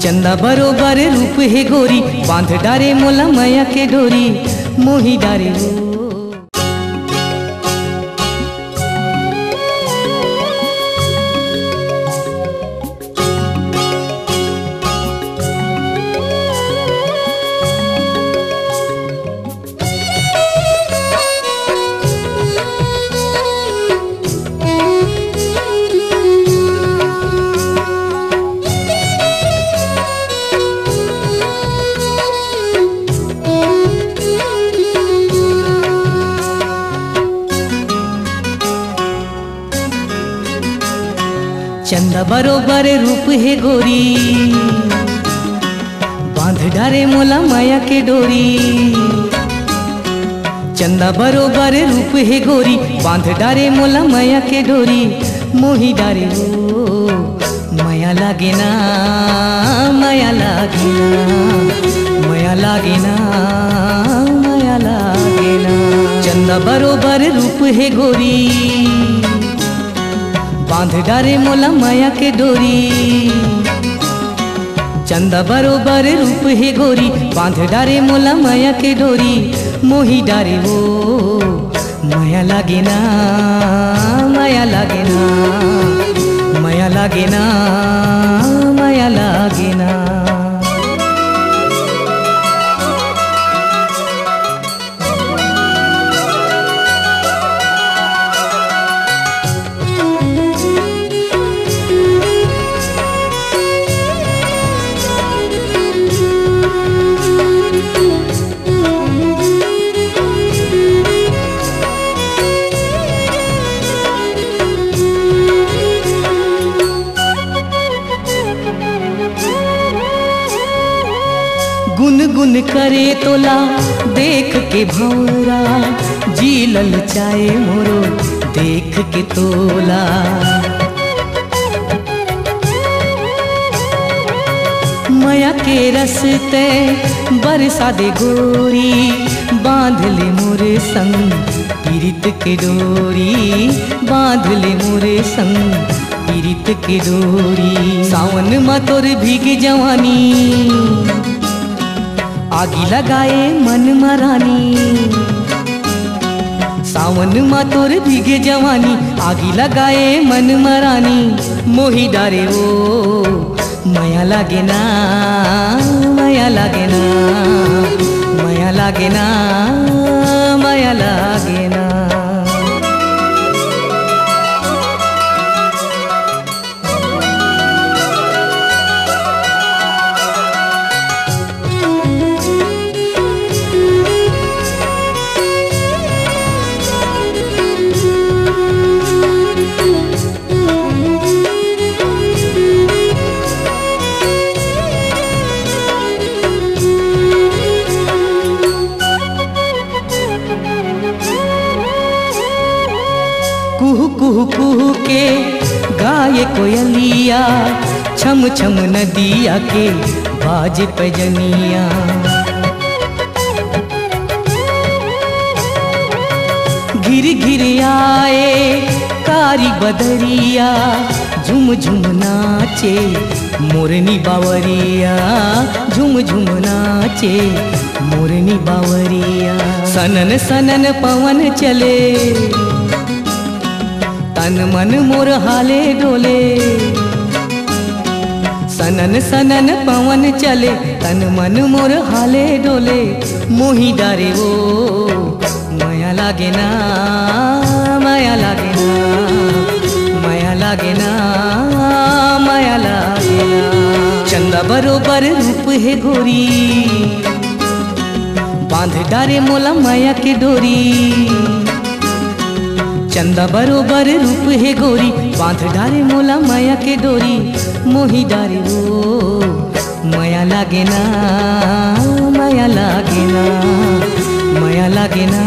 चंदा बरोबर रूप है गोरी, बांध डारे मोला माया के डोरी, मोही डारे हो। चंदा बरोबर रूप है गोरी, बांध डारे मोला माया के डोरी। चंदा बरोबर रूप है गोरी, बांध डारे मोला माया के डोरी, मोही डारे हो। माया लागे ना, माया लागे ना, माया लागे ना, माया लागे ना। चंदा बरोबर रूप है गोरी, बांध डारे मोला माया के डोरी। चंदा बरोबर रूप है गोरी, बांध डारे मोला माया के डोरी, मोही डारे हो। माया लागे ना, माया लागे ना, माया लागे ना, माया लागे ना। गुन गुन करे तोला देख के भौरा, जी ललचाए मोरो देख के तोला। माया के रस्ते बरसा दे गोरी, बांध ले मोरे संग पीरित के डोरी, बांध ले मोरे संग पीरित के डोरी। सावन मा तोर भीग जवानी, आगी लगाए मन मरानी। सावन मा तोर भीगे जवानी, आगी लगाए मन मरानी, मोही डारे हो। माया लागे ना, माया लागे ना, माया लागे ना, माया लागे ना। कुहू कुहू कुहू के गाये कोयलिया, छम छम नदिया के बाज पैजनिया। घिर घिर आए कारी बदरिया, झुम झुम नाचे मोरनी बावरिया, झुम झुम नाचे मोरनी बावरिया। सनन सनन पवन चले, तन मन मोर हाले डोले। सनन सनन पवन चले, तन मन मोर हाले डोले, मोही डारे हो। माया लागे ना, माया लागे ना, माया लागे ना, माया लागे ना। चंदा बरोबर रूप है गोरी, बांध डारे मोला माया के डोरी। चंदा बरोबर रूप है गोरी, बांध डारे मोला माया के डोरी, मोही डारे हो। माया लागे ना, माया लागे ना, माया लागे ना,